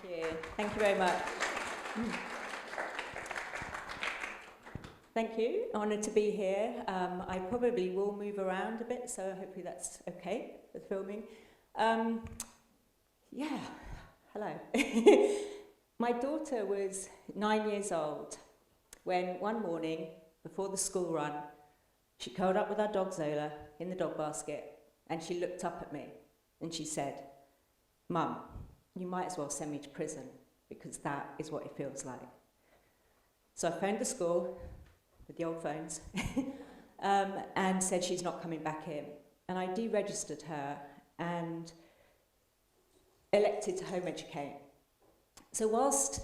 you. Thank you very much. Thank you. Honoured to be here. I probably will move around a bit, so hopefully that's okay for filming. Yeah, hello. My daughter was 9 years old when one morning, before the school run, she curled up with our dog Zola in the dog basket, and she looked up at me and she said, "Mum, you might as well send me to prison, because that is what it feels like." So I phoned the school with the old phones and said she's not coming back in. And I deregistered her and elected to home educate. So whilst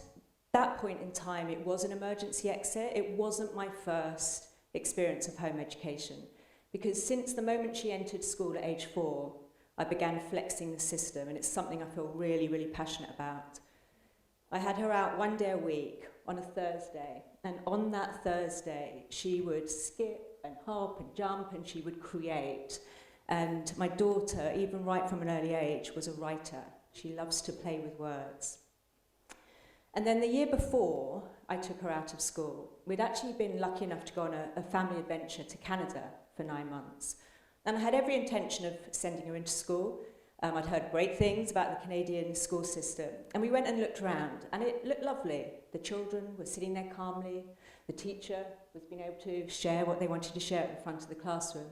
that point in time it was an emergency exit, it wasn't my first experience of home education, because since the moment she entered school at age 4, I began flexing the system, and it's something I feel really, really passionate about. I had her out one day a week on a Thursday, and on that Thursday she would skip and hop and jump and she would create. And my daughter, even right from an early age, was a writer. She loves to play with words. And then the year before I took her out of school, we'd actually been lucky enough to go on a family adventure to Canada for 9 months. And I had every intention of sending her into school. I'd heard great things about the Canadian school system. And we went and looked around, and it looked lovely. The children were sitting there calmly. The teacher was being able to share what they wanted to share in front of the classroom.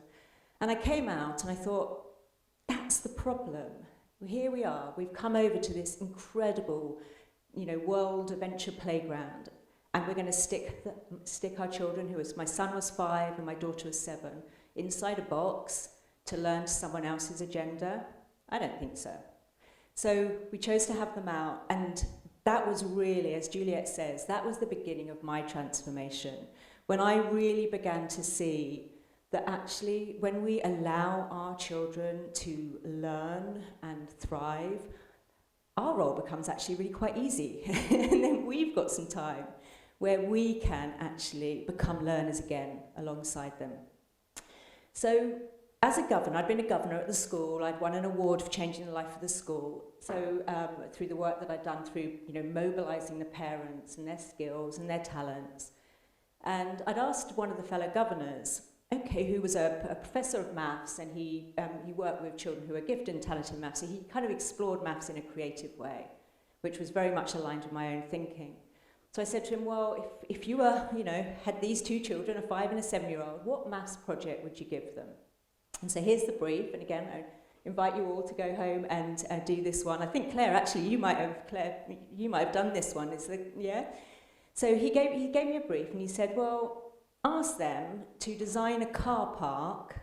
And I came out and I thought, that's the problem. Here we are. We've come over to this incredible, world adventure playground, and we're going to stick our children, my son was 5 and my daughter was 7, inside a box to learn someone else's agenda? I don't think so. So we chose to have them out, and that was really, as Juliet says, that was the beginning of my transformation, when I really began to see that actually when we allow our children to learn and thrive, our role becomes actually really quite easy. And then we've got some time where we can actually become learners again alongside them. So as a governor, I'd been a governor at the school. I'd won an award for changing the life of the school. So through the work that I'd done through mobilising the parents and their skills and their talents. And I'd asked one of the fellow governors, who was a professor of maths, and he worked with children who are gifted and talented in maths, so he kind of explored maths in a creative way, which was very much aligned with my own thinking. So I said to him, well, if you were, had these 2 children, a 5 and a 7-year-old, what maths project would you give them? And so here's the brief, and again, I invite you all to go home and do this one. I think Claire, actually, you might have done this one. Yeah? So he gave me a brief, and he said, well, ask them to design a car park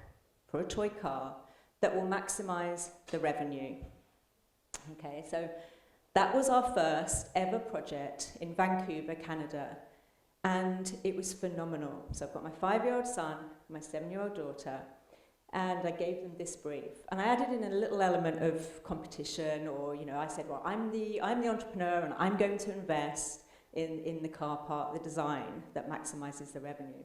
for a toy car that will maximise the revenue. Okay, so that was our first ever project in Vancouver, Canada, and it was phenomenal. So I've got my 5-year-old son, my 7-year-old daughter, and I gave them this brief. And I added in a little element of competition, or I said, well, I'm the entrepreneur, and I'm going to invest in the car park, the design that maximises the revenue.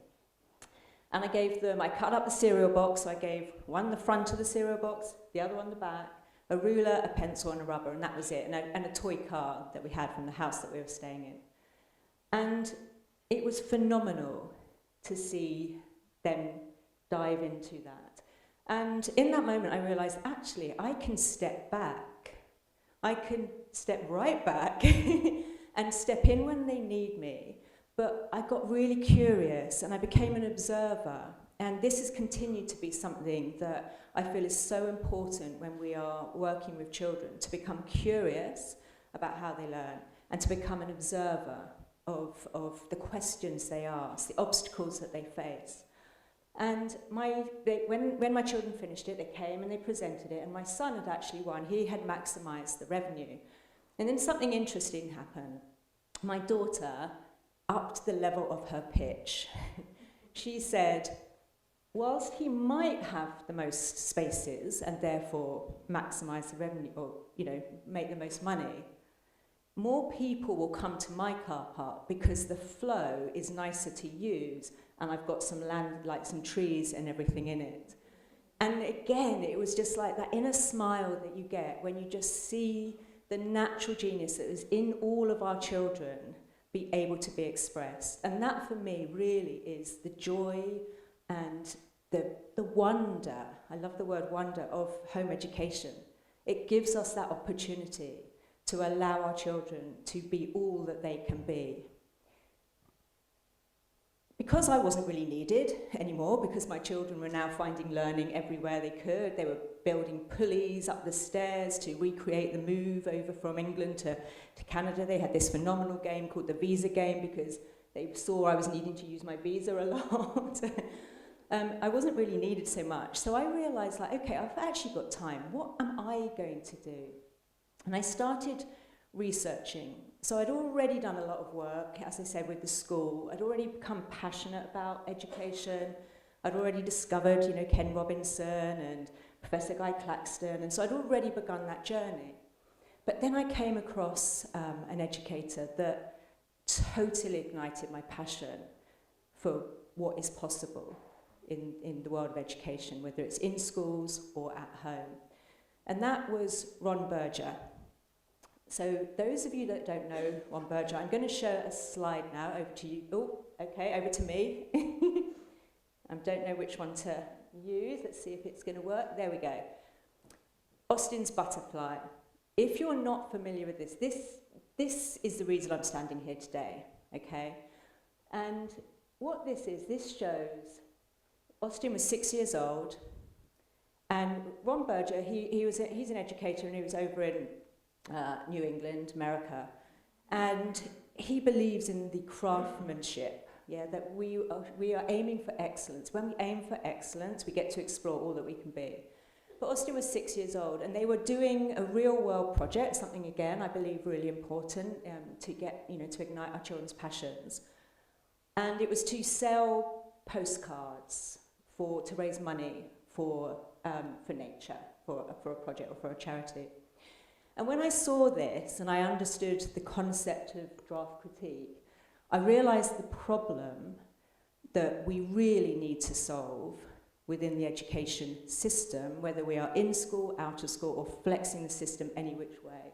And I cut up the cereal box, so I gave one the front of the cereal box, the other one the back, a ruler, a pencil and a rubber, and that was it, and a toy car that we had from the house that we were staying in. And it was phenomenal to see them dive into that. And in that moment I realised, actually, I can step back. I can step right back and step in when they need me. But I got really curious and I became an observer. And this has continued to be something that I feel is so important when we are working with children, to become curious about how they learn and to become an observer of the questions they ask, the obstacles that they face. And when my children finished it, they came and they presented it, and my son had actually won. He had maximised the revenue. And then something interesting happened. My daughter upped the level of her pitch. She said, whilst he might have the most spaces and therefore maximise the revenue, or make the most money, more people will come to my car park because the flow is nicer to use, and I've got some land, like some trees and everything in it. And again, it was just like that inner smile that you get when you just see the natural genius that is in all of our children be able to be expressed. And that for me really is the joy and the wonder, I love the word wonder, of home education. It gives us that opportunity to allow our children to be all that they can be. Because I wasn't really needed anymore, because my children were now finding learning everywhere they could, they were building pulleys up the stairs to recreate the move over from England to Canada. They had this phenomenal game called the visa game because they saw I was needing to use my visa a lot. I wasn't really needed so much. So I realized, like, okay, I've actually got time. What am I going to do? And I started researching. So I'd already done a lot of work, as I said, with the school. I'd already become passionate about education. I'd already discovered, you know, Ken Robinson and Professor Guy Claxton, and so I'd already begun that journey. But then I came across an educator that totally ignited my passion for what is possible in the world of education, whether it's in schools or at home. And that was Ron Berger. So those of you that don't know Ron Berger, I'm going to show a slide now over to you. Oh, okay, over to me. I don't know which one to use. Let's see if it's going to work. There we go. Austin's butterfly. If you're not familiar with this is the reason I'm standing here today, okay? And what this shows, Austin was 6 years old, and Ron Berger, he's an educator, and he was over in New England, America, and he believes in the craftsmanship, yeah, that we are aiming for excellence. When we aim for excellence, we get to explore all that we can be. But Austin was 6 years old, and they were doing a real-world project, something, again, I believe really important to get, you know, to ignite our children's passions. And it was to sell postcards to raise money for nature, for a project or for a charity. And when I saw this and I understood the concept of draft critique, I realized the problem that we really need to solve within the education system, whether we are in school, out of school, or flexing the system any which way.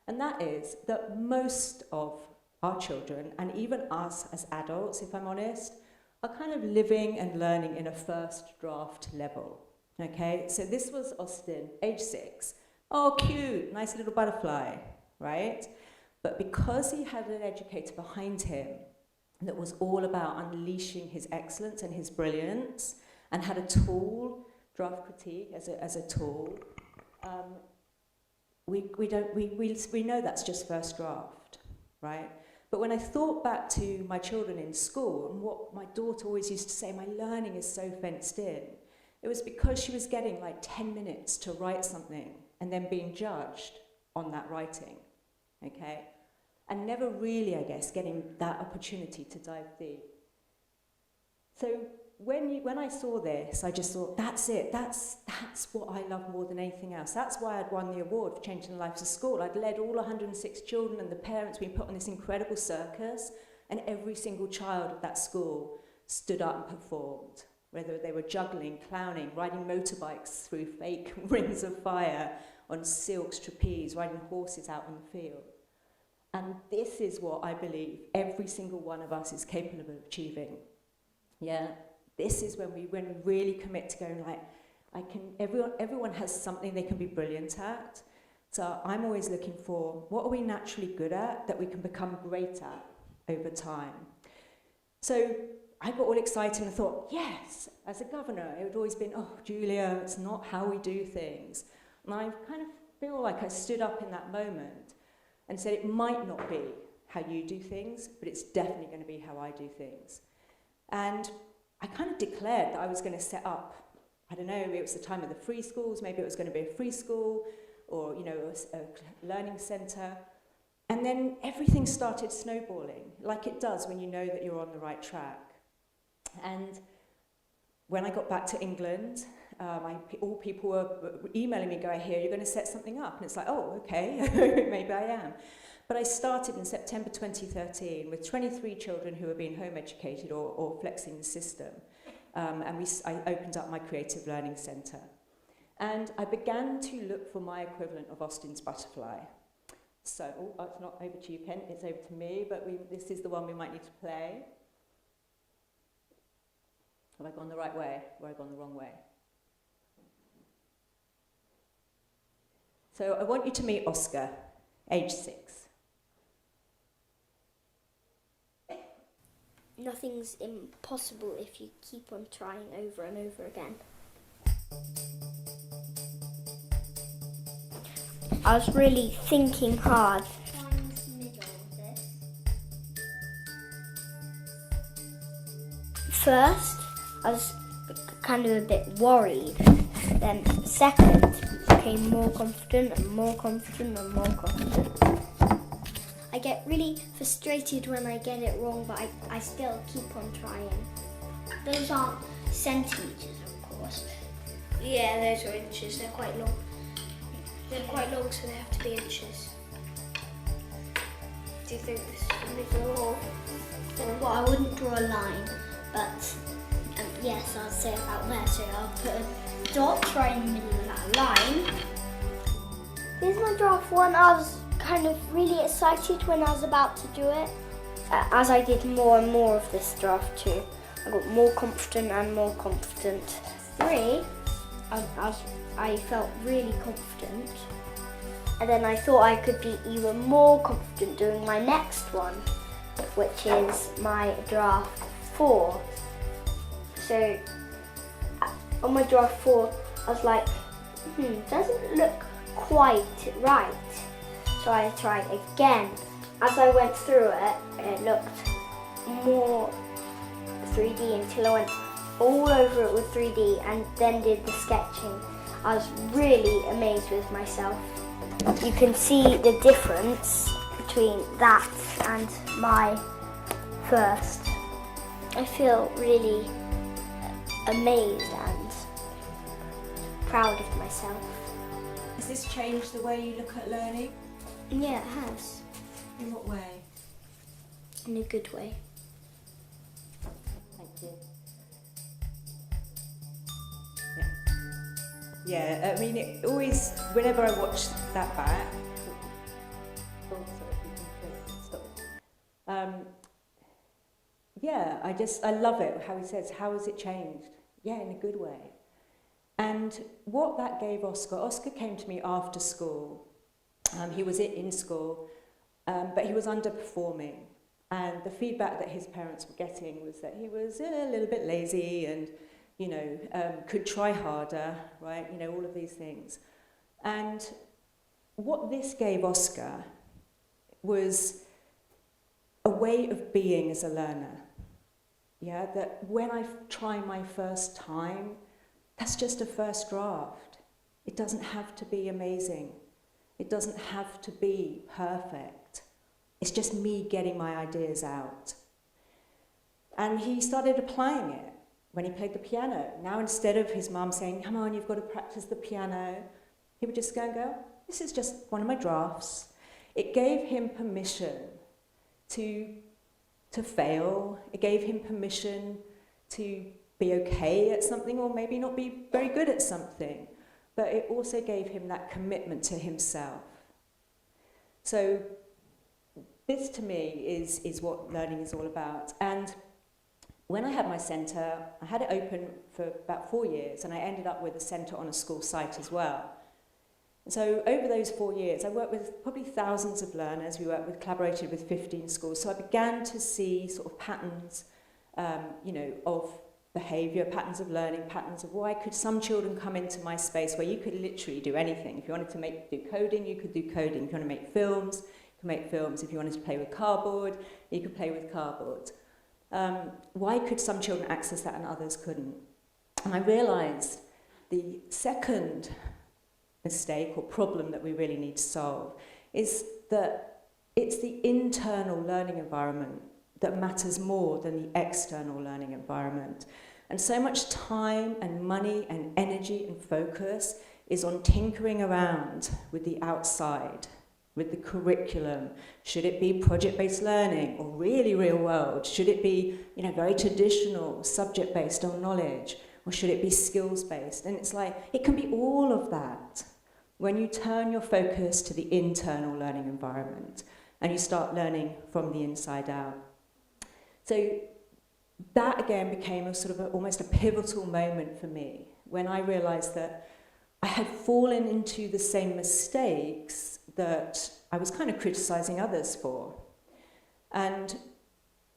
And that is that most of our children, and even us as adults, if I'm honest, are kind of living and learning in a first draft level, okay? So this was Austin, age 6. Oh, cute, nice little butterfly, right? But because he had an educator behind him that was all about unleashing his excellence and his brilliance, and had a tool, draft critique as a tool, we know that's just first draft, right? But when I thought back to my children in school and what my daughter always used to say, my learning is so fenced in, it was because she was getting like 10 minutes to write something and then being judged on that writing, okay? And never really, I guess, getting that opportunity to dive deep. So when I saw this, I just thought, that's it. That's what I love more than anything else. That's why I'd won the award for changing the lives of school. I'd led all 106 children and the parents. We put on this incredible circus, and every single child at that school stood up and performed, whether they were juggling, clowning, riding motorbikes through fake rings of fire, on silks, trapeze, riding horses out in the field. And this is what I believe every single one of us is capable of achieving. Yeah. This is when we really commit to going like, everyone has something they can be brilliant at. So I'm always looking for, what are we naturally good at that we can become great at over time? So I got all excited and thought, yes, as a governor, it had always been, oh, Julia, it's not how we do things. And I kind of feel like I stood up in that moment and said, it might not be how you do things, but it's definitely going to be how I do things. And I kind of declared that I was going to set up, I don't know, maybe it was the time of the free schools, maybe it was going to be a free school, or, you know, a learning centre. And then everything started snowballing, like it does when you know that you're on the right track. And when I got back to England, all people were emailing me, going, here, you're going to set something up. And it's like, oh, okay, maybe I am. But I started in September 2013 with 23 children who were being home educated or flexing the system. And I opened up my Creative Learning Centre. And I began to look for my equivalent of Austin's butterfly. So, it's not over to you, Kent, it's over to me, but this is the one we might need to play. Have I gone the right way, or have I gone the wrong way? So I want you to meet Oscar, age 6. Nothing's impossible if you keep on trying over and over again. I was really thinking hard. First, I was kind of a bit worried. Then second, became more confident and more confident and more confident. I get really frustrated when I get it wrong, but I still keep on trying. Those aren't centimetres, of course. Yeah, those are inches. They're quite long. They're quite long, so they have to be inches. Do you think this is a middle or well, I wouldn't draw a line, but yes, I'll say about there. So I'll put a dot right in the middle of that line. Here's my draft one. I was kind of really excited when I was about to do it. As I did more and more of this draft too, I got more confident and more confident. 3, I felt really confident, and then I thought I could be even more confident doing my next one, which is my draft 4. So on my draft 4, I was like, doesn't look quite right. So I tried again. As I went through it, it looked more 3D until I went all over it with 3D and then did the sketching. I was really amazed with myself. You can see the difference between that and my first. I feel really amazed and proud of myself. Has this changed the way you look at learning? Yeah, it has. In what way? In a good way. Thank you. Yeah, I mean, it always, whenever I watch that back, yeah, I love it, how he says, how has it changed? Yeah, in a good way. And what that gave Oscar came to me after school. He was in school, but he was underperforming. And the feedback that his parents were getting was that he was a little bit lazy and, could try harder, right? All of these things. And what this gave Oscar was a way of being as a learner. Yeah, that when I try my first time, that's just a first draft. It doesn't have to be amazing. It doesn't have to be perfect. It's just me getting my ideas out. And he started applying it when he played the piano. Now instead of his mum saying, come on, you've got to practice the piano, he would just go and go, this is just one of my drafts. It gave him permission to fail. It gave him permission to be okay at something or maybe not be very good at something. But it also gave him that commitment to himself. So this to me is what learning is all about. And when I had my centre, I had it open for about 4 years, and I ended up with a centre on a school site as well. So over those 4 years, I worked with probably thousands of learners. We collaborated with 15 schools. So I began to see sort of patterns, of behaviour, patterns of learning, patterns of why could some children come into my space where you could literally do anything. If you wanted to do coding, you could do coding. If you want to make films, you could make films. If you wanted to play with cardboard, you could play with cardboard. Why could some children access that and others couldn't? And I realised the second mistake or problem that we really need to solve is that it's the internal learning environment that matters more than the external learning environment. And so much time and money and energy and focus is on tinkering around with the outside, with the curriculum. Should it be project-based learning or really real world? Should it be, very traditional, subject-based on knowledge? Or should it be skills-based? And it's like, it can be all of that. when you turn your focus to the internal learning environment and you start learning from the inside out. So that again became a sort of almost a pivotal moment for me when I realized that I had fallen into the same mistakes that I was kind of criticizing others for. And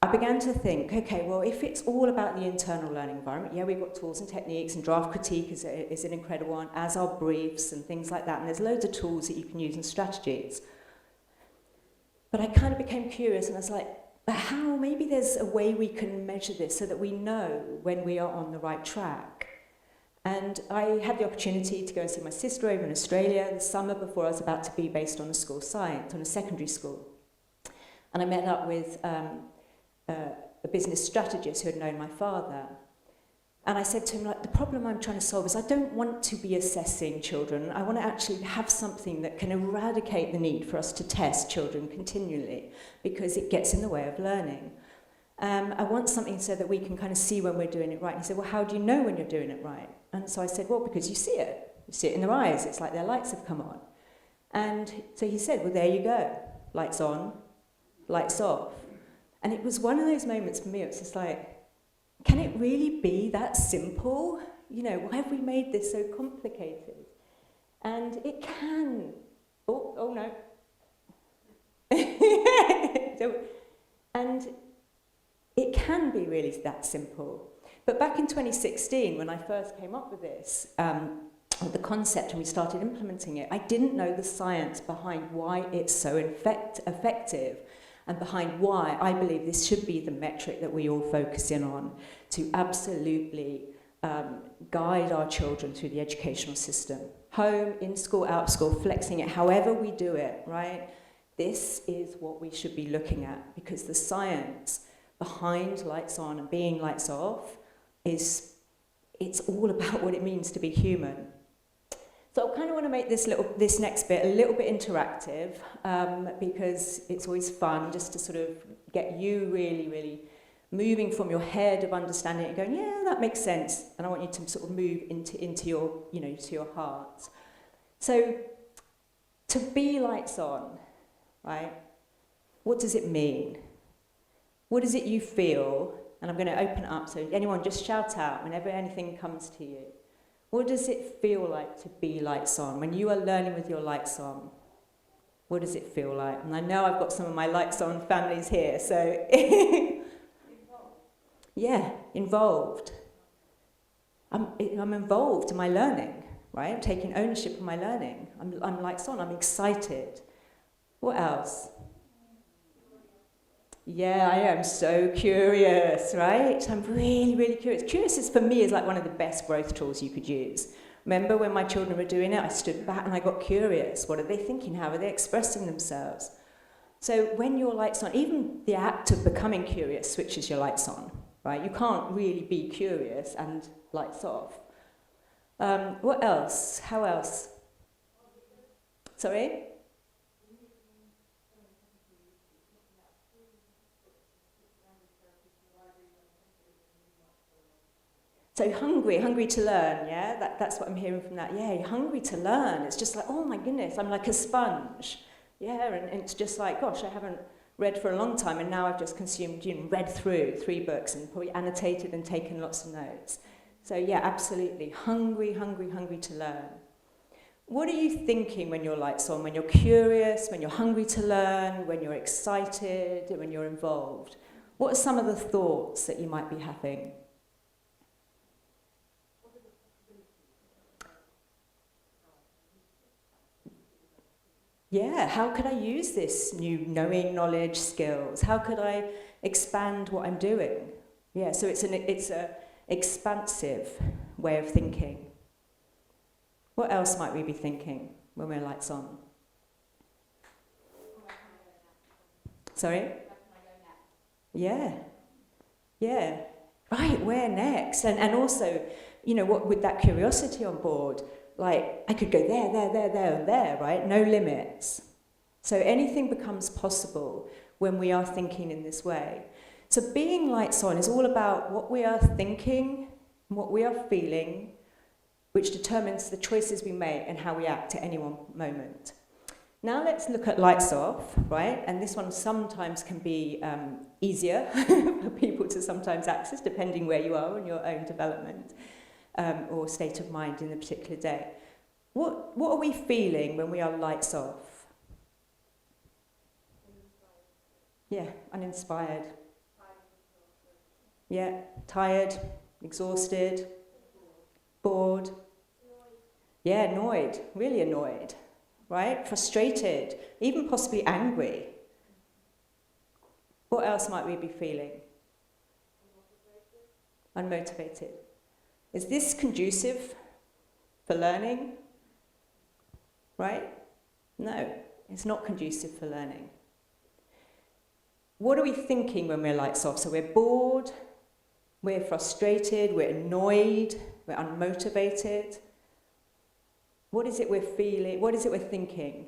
I began to think, okay, well, if it's all about the internal learning environment, yeah, we've got tools and techniques, and draft critique is an incredible one, as are briefs and things like that, and there's loads of tools that you can use and strategies. But I kind of became curious, and I was like, but how? Maybe there's a way we can measure this so that we know when we are on the right track. And I had the opportunity to go and see my sister over in Australia the summer before I was about to be based on a school science, on a secondary school. And I met up with a business strategist who had known my father. And I said to him, like, the problem I'm trying to solve is I don't want to be assessing children. I want to actually have something that can eradicate the need for us to test children continually because it gets in the way of learning. I want something so that we can kind of see when we're doing it right. And he said, well, how do you know when you're doing it right? And so I said, well, because you see it. You see it in their eyes. It's like their lights have come on. And so he said, well, there you go. Lights on, lights off. And it was one of those moments for me, it was just like, can it really be that simple? You know, why have we made this so complicated? And it can. Oh no. And it can be really that simple. But back in 2016, when I first came up with this, the concept, and we started implementing it, I didn't know the science behind why it's so effective, and behind why I believe this should be the metric that we all focus in on to absolutely guide our children through the educational system. Home, in school, out of school, flexing it, however we do it, right? This is what we should be looking at, because the science behind lights on and being lights off it's all about what it means to be human. So I kind of want to make this next bit a little bit interactive, because it's always fun just to sort of get you really, really moving from your head of understanding it and going, yeah, that makes sense. And I want you to sort of move into your, you know, to your heart. So to be lights on, right? What does it mean? What is it you feel? And I'm going to open it up, so anyone just shout out whenever anything comes to you. What does it feel like to be lights on? When you are learning with your lights on, what does it feel like? And I know I've got some of my lights on families here, so... Yeah, involved. I'm involved in my learning, right? I'm taking ownership of my learning. I'm lights on, I'm excited. What else? Yeah, I am so curious, right? I'm really, really curious. Curious for me is like one of the best growth tools you could use. Remember when my children were doing it, I stood back and I got curious. What are they thinking? How are they expressing themselves? So when your lights on, even the act of becoming curious switches your lights on, right? You can't really be curious and lights off. What else? How else? Sorry? So hungry to learn, yeah? That's what I'm hearing from that. Yeah, hungry to learn. It's just like, oh my goodness, I'm like a sponge. Yeah, and it's just like, gosh, I haven't read for a long time, and now I've just consumed, read through 3 books and probably annotated and taken lots of notes. So yeah, absolutely, hungry to learn. What are you thinking when your light's on, when you're curious, when you're hungry to learn, when you're excited, when you're involved? What are some of the thoughts that you might be having? Yeah, how could I use this new knowing, knowledge, skills? How could I expand what I'm doing? Yeah, so it's a expansive way of thinking. What else might we be thinking when we're lights on? Sorry? Yeah. Right, where next? And also, what with that curiosity on board, like, I could go there, and there, right? No limits. So anything becomes possible when we are thinking in this way. So being lights on is all about what we are thinking, what we are feeling, which determines the choices we make and how we act at any one moment. Now let's look at lights off, right? And this one sometimes can be easier for people to sometimes access, depending where you are in your own development or state of mind in a particular day. What are we feeling when we are lights off? Yeah, uninspired. Yeah, tired, exhausted, bored. Yeah, annoyed, really annoyed, right? Frustrated, even possibly angry. What else might we be feeling? Unmotivated. Is this conducive for learning? Right? No, it's not conducive for learning. What are we thinking when we're lights off? So we're bored, we're frustrated, we're annoyed, we're unmotivated. What is it we're feeling? What is it we're thinking?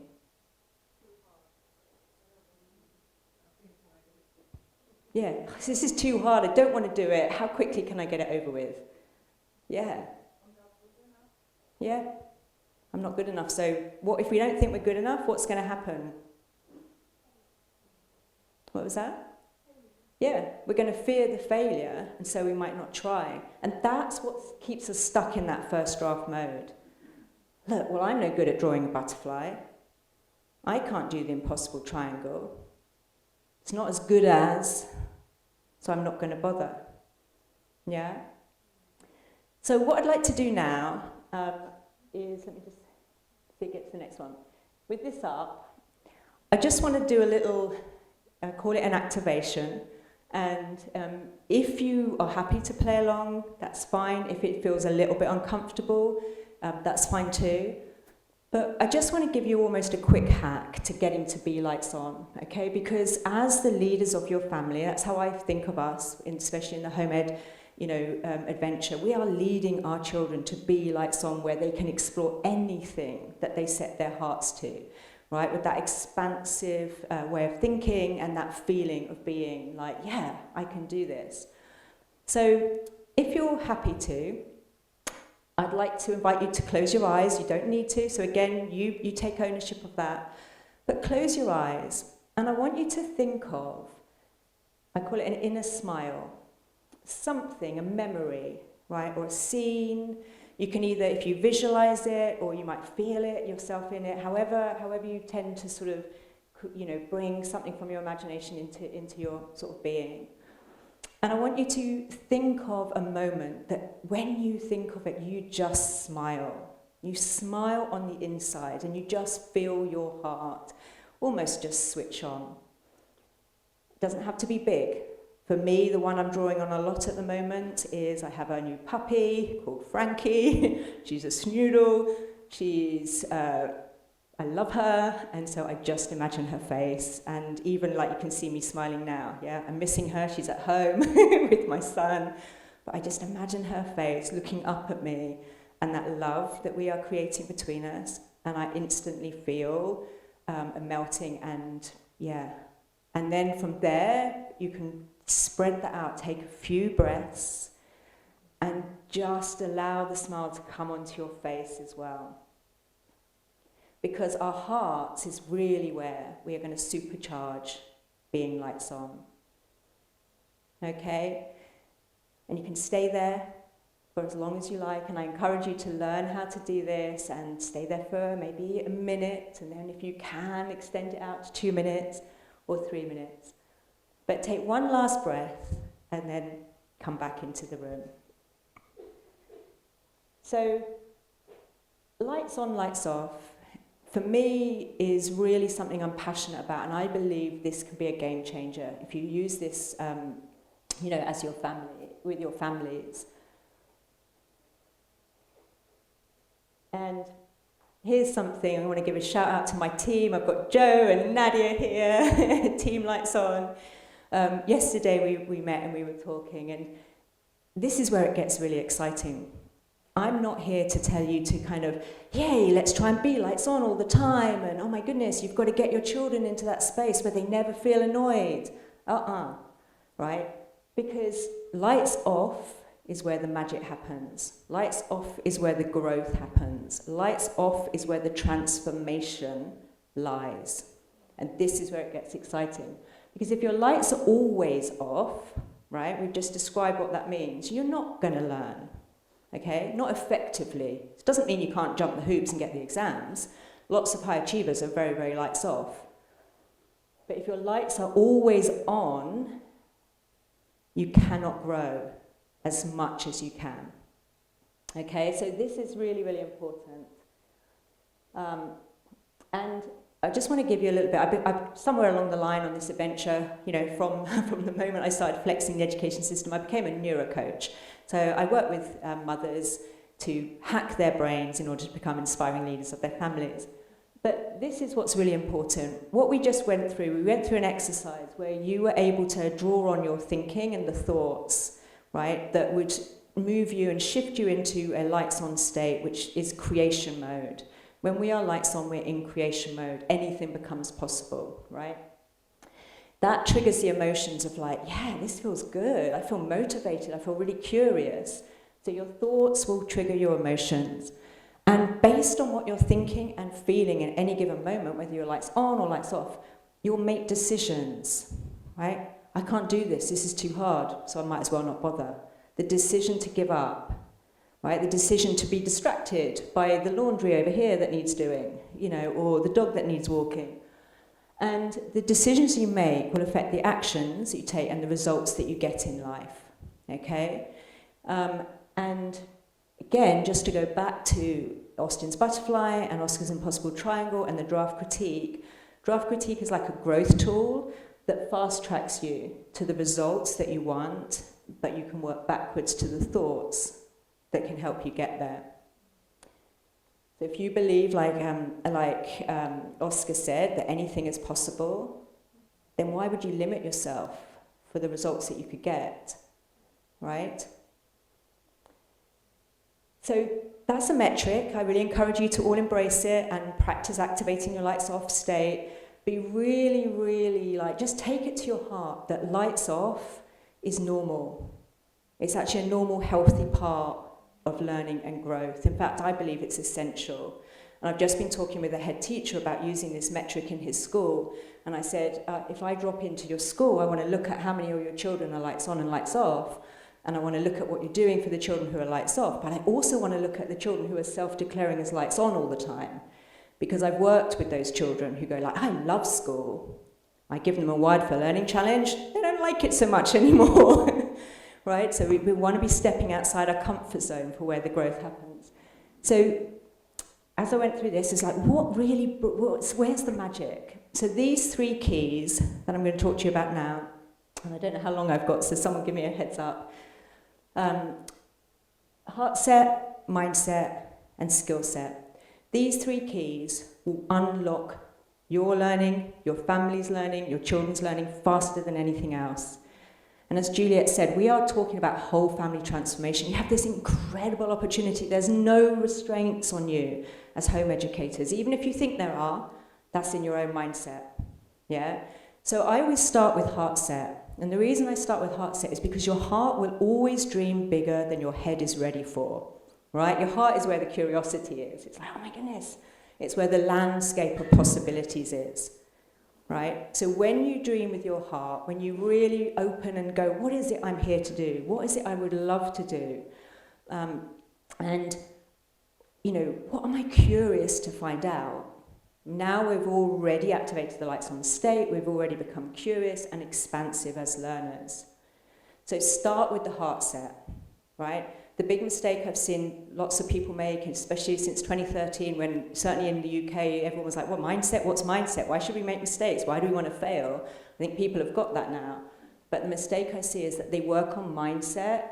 Yeah, this is too hard, I don't want to do it. How quickly can I get it over with? Yeah. Yeah, I'm not good enough. So what if we don't think we're good enough, what's going to happen? What was that? Yeah, we're going to fear the failure, and so we might not try. And that's what keeps us stuck in that first draft mode. Look, well, I'm no good at drawing a butterfly. I can't do the impossible triangle. It's not as good as, so I'm not going to bother. Yeah? So what I'd like to do now is, let me just see, get to the next one. With this up, I just want to do a little, call it an activation. And if you are happy to play along, that's fine. If it feels a little bit uncomfortable, that's fine too. But I just want to give you almost a quick hack to getting to be lights on, okay? Because as the leaders of your family, that's how I think of us, especially in the home ed, adventure. We are leading our children to be lights on, where they can explore anything that they set their hearts to, right? With that expansive way of thinking and that feeling of being like, yeah, I can do this. So if you're happy to, I'd like to invite you to close your eyes. You don't need to. So again, you take ownership of that. But close your eyes. And I want you to think of, I call it an inner smile. Something, a memory, right? Or a scene. You can either, if you visualize it, or you might feel it yourself in it, however you tend to sort of, bring something from your imagination into your sort of being. And I want you to think of a moment that when you think of it, you just smile. You smile on the inside and you just feel your heart almost just switch on. It doesn't have to be big. For me, the one I'm drawing on a lot at the moment is I have a new puppy called Frankie. She's a snoodle. I love her, and so I just imagine her face, and even like you can see me smiling now, yeah? I'm missing her, she's at home with my son, but I just imagine her face looking up at me, and that love that we are creating between us, and I instantly feel a melting, and yeah. And then from there, you can spread that out, take a few breaths, and just allow the smile to come onto your face as well. Because our hearts is really where we are going to supercharge being lights on. Okay? And you can stay there for as long as you like, and I encourage you to learn how to do this and stay there for maybe a minute, and then if you can, extend it out to 2 minutes or 3 minutes. But take one last breath and then come back into the room. So, lights on, lights off, for me, is really something I'm passionate about, and I believe this can be a game changer if you use this, as your family, with your families. And here's something I want to give a shout out to my team. I've got Joe and Nadia here, Team Lights On. Yesterday we met and we were talking, and this is where it gets really exciting. I'm not here to tell you to kind of, yay, let's try and be lights on all the time, and oh my goodness, you've got to get your children into that space where they never feel annoyed. Right? Because lights off is where the magic happens. Lights off is where the growth happens. Lights off is where the transformation lies. And this is where it gets exciting. Because if your lights are always off, right, we've just described what that means, you're not going to learn, okay? Not effectively. It doesn't mean you can't jump the hoops and get the exams. Lots of high achievers are very, very lights off. But if your lights are always on, you cannot grow as much as you can. Okay, so this is really, really important. And I just want to give you a little bit, I've somewhere along the line on this adventure, you know, from the moment I started flexing the education system, I became a neurocoach. So I work with mothers to hack their brains in order to become inspiring leaders of their families. But this is what's really important. What we just went through, we went through an exercise where you were able to draw on your thinking and the thoughts, right, that would move you and shift you into a lights on state, which is creation mode. When we are lights on, we're in creation mode. Anything becomes possible, right? That triggers the emotions of like, yeah, this feels good. I feel motivated. I feel really curious. So your thoughts will trigger your emotions. And based on what you're thinking and feeling in any given moment, whether you're lights on or lights off, you'll make decisions, right? I can't do this. This is too hard, so I might as well not bother. The decision to give up, right? The decision to be distracted by the laundry over here that needs doing, you know, or the dog that needs walking. And the decisions you make will affect the actions that you take and the results that you get in life, okay? And again, just to go back to Austin's butterfly and Oscar's impossible triangle and the draft critique is like a growth tool that fast tracks you to the results that you want, but you can work backwards to the thoughts that can help you get there. So if you believe, like Oscar said, that anything is possible, then why would you limit yourself for the results that you could get, right? So that's a metric. I really encourage you to all embrace it and practice activating your lights off state. Be really, really just take it to your heart that lights off is normal. It's actually a normal, healthy part of learning and growth. In fact, I believe it's essential. And I've just been talking with a head teacher about using this metric in his school. And I said, if I drop into your school, I want to look at how many of your children are lights on and lights off. And I want to look at what you're doing for the children who are lights off. But I also want to look at the children who are self-declaring as lights on all the time. Because I've worked with those children who go like, I love school. I give them a Wired for Learning challenge. They don't like it so much anymore. Right? So we want to be stepping outside our comfort zone for where the growth happens. So as I went through this, it's like, where's the magic? So these 3 keys that I'm going to talk to you about now, and I don't know how long I've got, so someone give me a heads up. Heart set, mindset, and skill set. These 3 keys will unlock your learning, your family's learning, your children's learning faster than anything else. And as Juliet said, we are talking about whole family transformation. You have this incredible opportunity. There's no restraints on you as home educators. Even if you think there are, that's in your own mindset. Yeah? So I always start with heart set. And the reason I start with heart set is because your heart will always dream bigger than your head is ready for. Right? Your heart is where the curiosity is. It's like, oh my goodness. It's where the landscape of possibilities is. Right? So when you dream with your heart, when you really open and go, what is it I'm here to do? What is it I would love to do? And, you know, what am I curious to find out? Now we've already activated the lights on state, we've already become curious and expansive as learners. So start with the heart set, right? The big mistake I've seen lots of people make, especially since 2013, when certainly in the UK, everyone was like, what mindset? What's mindset? Why should we make mistakes? Why do we want to fail? I think people have got that now. But the mistake I see is that they work on mindset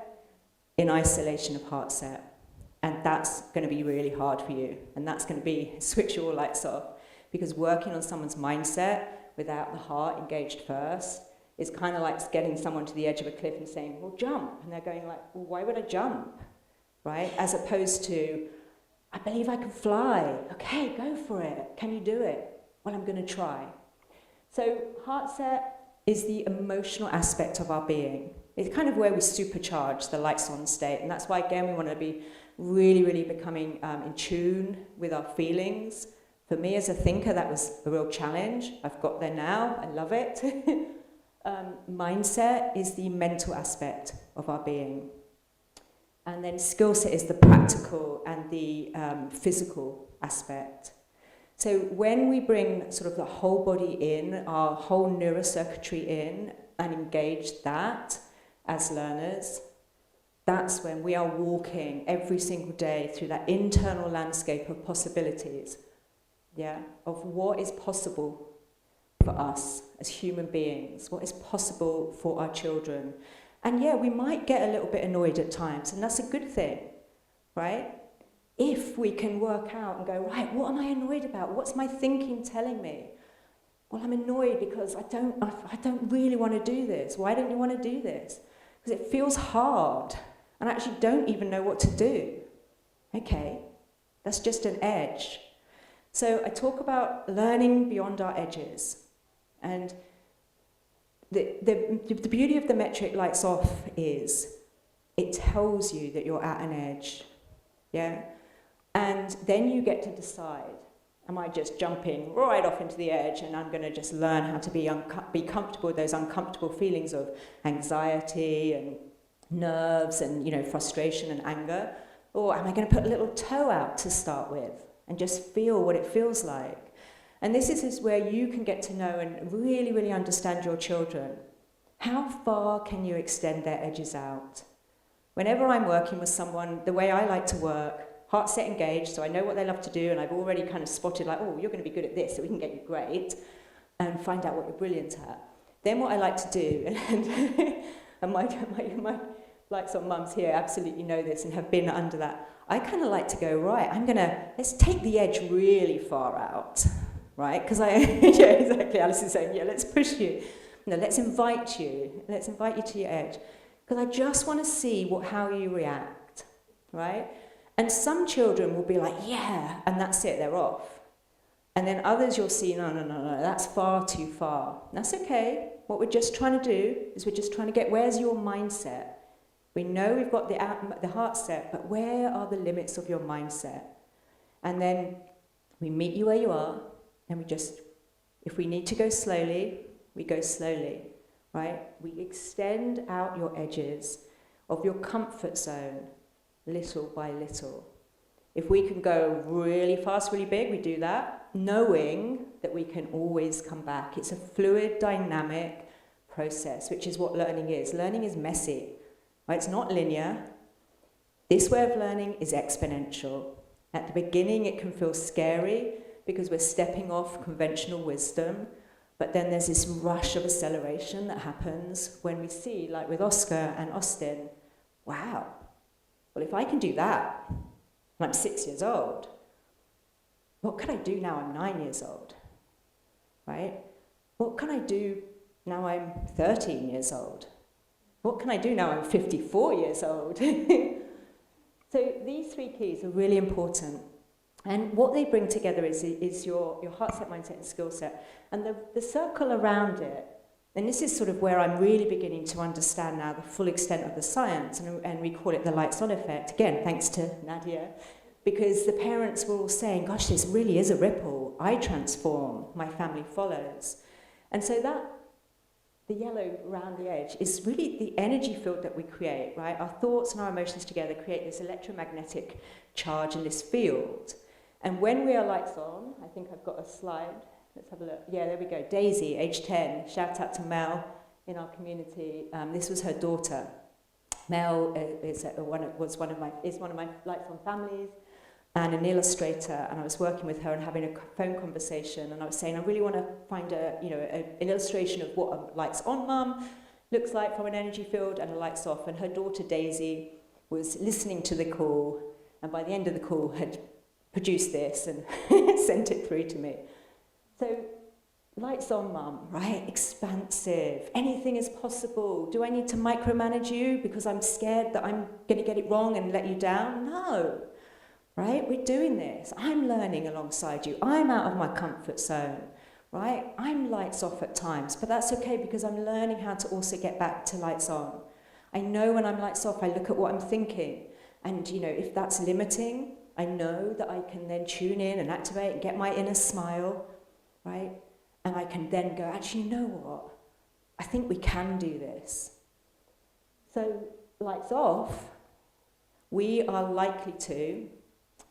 in isolation of heart set. And that's going to be really hard for you. And that's going to be switch your lights off. Because working on someone's mindset without the heart engaged first is kind of like getting someone to the edge of a cliff and saying, well, jump. And they're going like, well, why would I jump? Right? As opposed to, I believe I can fly. Okay, go for it. Can you do it? Well, I'm going to try. So heart set is the emotional aspect of our being. It's kind of where we supercharge the lights on state. And that's why, again, we want to be really, really becoming in tune with our feelings. For me as a thinker, that was a real challenge. I've got there now. I love it. Mindset is the mental aspect of our being. And then skill set is the practical and the physical aspect. So when we bring sort of the whole body in, our whole neurocircuitry in, and engage that as learners, that's when we are walking every single day through that internal landscape of possibilities, of what is possible for us as human beings, what is possible for our children. And we might get a little bit annoyed at times, and that's a good thing, right? If we can work out and go, right, what am I annoyed about? What's my thinking telling me? Well, I'm annoyed because I don't really want to do this. Why don't you want to do this? Because it feels hard, and I actually don't even know what to do. Okay, that's just an edge. So I talk about learning beyond our edges. And the beauty of the metric lights off is it tells you that you're at an edge. And then you get to decide, am I just jumping right off into the edge and I'm going to just learn how to be comfortable with those uncomfortable feelings of anxiety and nerves and frustration and anger? Or am I going to put a little toe out to start with and just feel what it feels like? And this is where you can get to know and really, really understand your children. How far can you extend their edges out? Whenever I'm working with someone, the way I like to work, heart set engaged, so I know what they love to do, and I've already kind of spotted like, oh, you're going to be good at this, so we can get you great, and find out what you're brilliant at. Then what I like to do, and my lights on mums here absolutely know this and have been under that, I kind of like to go, right, let's take the edge really far out. Right? Because exactly, Alice is saying, let's push you. No, let's invite you to your edge. Because I just want to see how you react, right? And some children will be like, yeah, and that's it, they're off. And then others you'll see, no, that's far too far. That's okay. What we're just trying to do is we're just trying to get, where's your mindset? We know we've got the heart set, but where are the limits of your mindset? And then we meet you where you are, and we just, if we need to go slowly, we go slowly, right? We extend out your edges of your comfort zone, little by little. If we can go really fast, really big, we do that, knowing that we can always come back. It's a fluid, dynamic process, which is what learning is. Learning is messy, right? It's not linear. This way of learning is exponential. At the beginning, it can feel scary, because we're stepping off conventional wisdom, but then there's this rush of acceleration that happens when we see, like with Oscar and Austin, wow, well, if I can do that when I'm 6 years old, what can I do now I'm 9 years old, right? What can I do now I'm 13 years old? What can I do now I'm 54 years old? So these three keys are really important. And what they bring together is your heart set, mindset, and skill set. And the circle around it, and this is sort of where I'm really beginning to understand now the full extent of the science, and we call it the lights on effect. Again, thanks to Nadia, because the parents were all saying, gosh, this really is a ripple. I transform, my family follows. And so the yellow around the edge is really the energy field that we create, right? Our thoughts and our emotions together create this electromagnetic charge in this field. And when we are lights on, I think I've got a slide. Let's have a look. Yeah, there we go. Daisy, age 10. Shout out to Mel in our community. This was her daughter. Mel is one of my lights on families and an illustrator. And I was working with her and having a phone conversation. And I was saying, I really want to find an illustration of what a lights on mum looks like from an energy field and a lights off. And her daughter Daisy was listening to the call, and by the end of the call had produced this and sent it through to me. So, lights on mum, right? Expansive. Anything is possible. Do I need to micromanage you because I'm scared that I'm going to get it wrong and let you down? No. Right? We're doing this. I'm learning alongside you. I'm out of my comfort zone. Right? I'm lights off at times, but that's okay because I'm learning how to also get back to lights on. I know when I'm lights off, I look at what I'm thinking. And, you know, if that's limiting, I know that I can then tune in and activate and get my inner smile, right? And I can then go, actually, you know what? I think we can do this. So, lights off, we are likely to,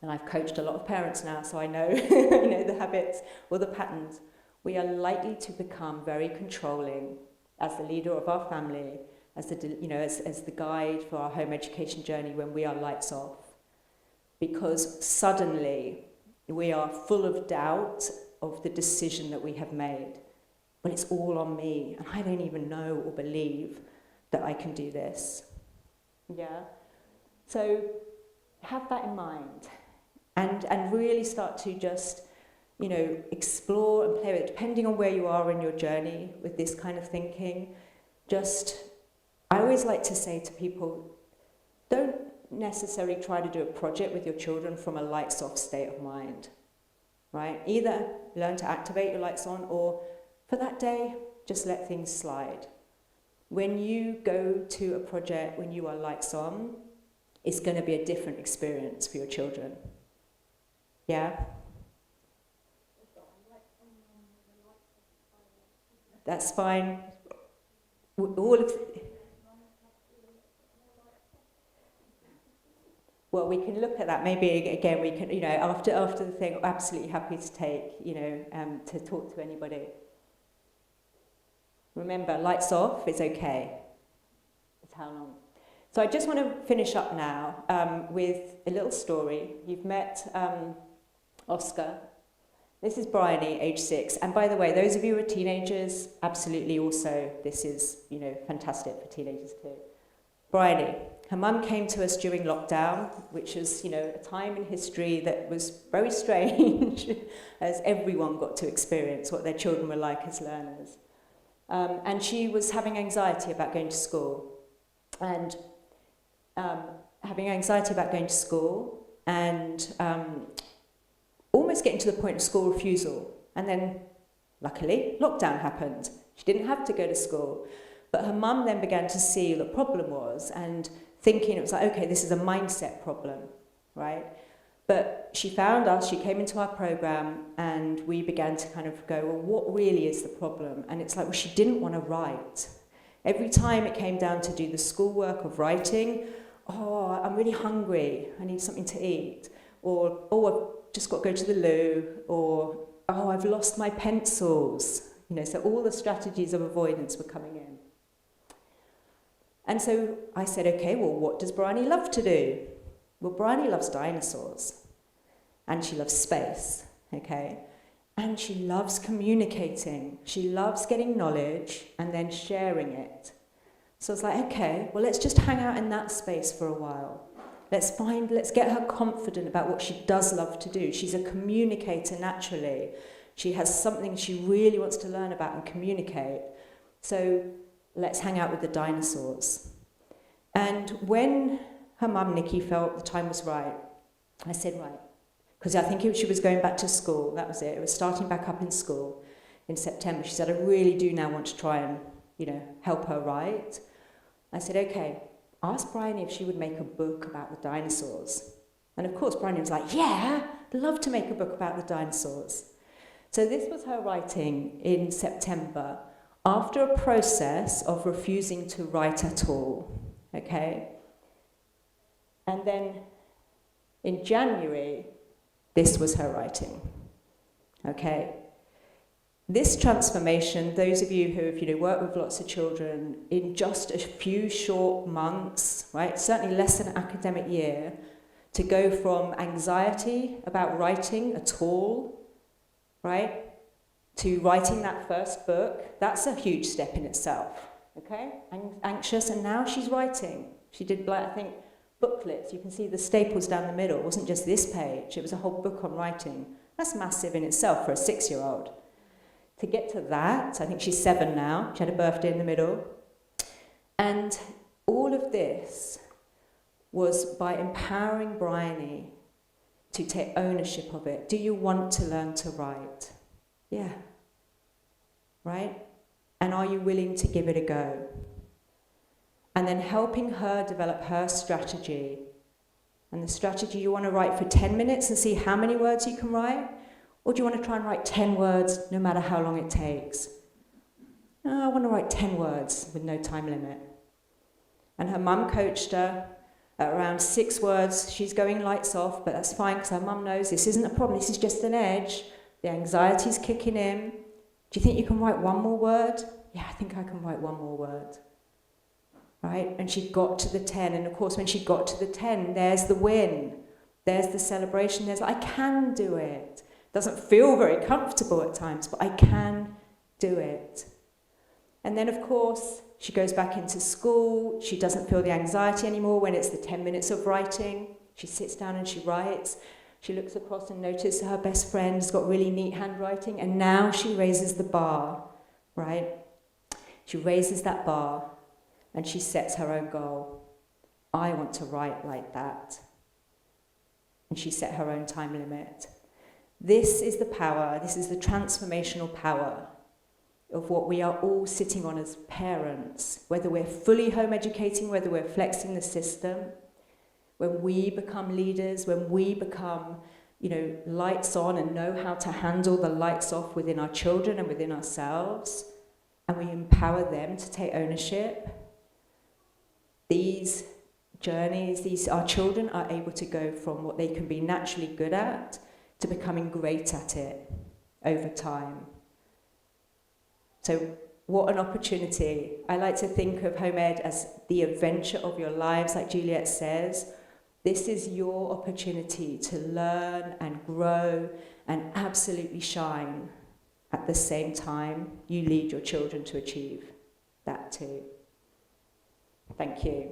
and I've coached a lot of parents now, so I know, you know, the habits or the patterns, we are likely to become very controlling as the leader of our family, as the guide for our home education journey when we are lights off. Because suddenly we are full of doubt of the decision that we have made. But it's all on me, and I don't even know or believe that I can do this. Yeah? So have that in mind, and really start to just, you know, explore and play with it, depending on where you are in your journey with this kind of thinking. I always like to say to people, don't necessarily try to do a project with your children from a lights off state of mind, right? Either learn to activate your lights on, or for that day, just let things slide. When you go to a project when you are lights on, it's going to be a different experience for your children. Yeah? That's fine. Well, we can look at that. Maybe again, we can, you know, after the thing, absolutely happy to take, you know, to talk to anybody. Remember, lights off is okay. It's how long? So I just want to finish up now with a little story. You've met Oscar. This is Bryony, age 6. And by the way, those of you who are teenagers, absolutely also, this is, you know, fantastic for teenagers too. Bryony, her mum came to us during lockdown, which is, you know, a time in history that was very strange, as everyone got to experience what their children were like as learners. And she was having anxiety about going to school. And almost getting to the point of school refusal. And then, luckily, lockdown happened. She didn't have to go to school. But her mum then began to see what the problem was and thinking it was like, okay, this is a mindset problem, right? But she found us, she came into our program, and we began to kind of go, well, what really is the problem? And it's like, well, she didn't want to write. Every time it came down to do the schoolwork of writing, oh, I'm really hungry, I need something to eat. Or, oh, I've just got to go to the loo. Or, oh, I've lost my pencils. You know, so all the strategies of avoidance were coming in. And so I said, okay, well, what does Bryony love to do? Well, Bryony loves dinosaurs. And she loves space, okay? And she loves communicating. She loves getting knowledge and then sharing it. So I was like, okay, well, let's just hang out in that space for a while. Let's get her confident about what she does love to do. She's a communicator naturally. She has something she really wants to learn about and communicate. So let's hang out with the dinosaurs. And when her mum, Nikki, felt the time was right, I said, right, because I think she was going back to school, that was it. It was starting back up in school in September. She said, I really do now want to try and, you know, help her write. I said, okay, ask Bryony if she would make a book about the dinosaurs. And of course, Bryony was like, yeah, I'd love to make a book about the dinosaurs. So this was her writing in September, after a process of refusing to write at all, okay? And then in January, this was her writing, okay? This transformation, those of you who have, you know, worked with lots of children, in just a few short months, right, certainly less than an academic year, to go from anxiety about writing at all, right, to writing that first book, that's a huge step in itself, okay? Anxious, and now she's writing. She did, like, I think, booklets. You can see the staples down the middle. It wasn't just this page. It was a whole book on writing. That's massive in itself for a 6-year-old. To get to that, I think she's 7 now. She had a birthday in the middle. And all of this was by empowering Bryony to take ownership of it. Do you want to learn to write? Yeah. Right? And are you willing to give it a go? and then helping her develop her strategy. And the strategy you want to write for 10 minutes and see how many words you can write? Or do you want to try and write 10 words no matter how long it takes? No, I want to write 10 words with no time limit. And her mum coached her at around 6 words. She's going lights off, but that's fine because her mum knows this isn't a problem, this is just an edge. The anxiety's kicking in. Do you think you can write one more word? Yeah, I think I can write one more word. Right? And she got to the 10, and of course when she got to the 10, there's the win. There's the celebration, there's, I can do it. Doesn't feel very comfortable at times, but I can do it. And then of course, she goes back into school, she doesn't feel the anxiety anymore when it's the 10 minutes of writing. She sits down and she writes. She looks across and notices her best friend's got really neat handwriting, and now she raises the bar, right? She raises that bar and she sets her own goal. I want to write like that. And she set her own time limit. This is the power, this is the transformational power of what we are all sitting on as parents, whether we're fully home educating, whether we're flexing the system. When we become leaders, when we become, lights on and know how to handle the lights off within our children and within ourselves, and we empower them to take ownership, these journeys, our children are able to go from what they can be naturally good at to becoming great at it over time. So what an opportunity. I like to think of home ed as the adventure of your lives, like Juliet says. This is your opportunity to learn and grow and absolutely shine. At the same time, you lead your children to achieve that too. Thank you.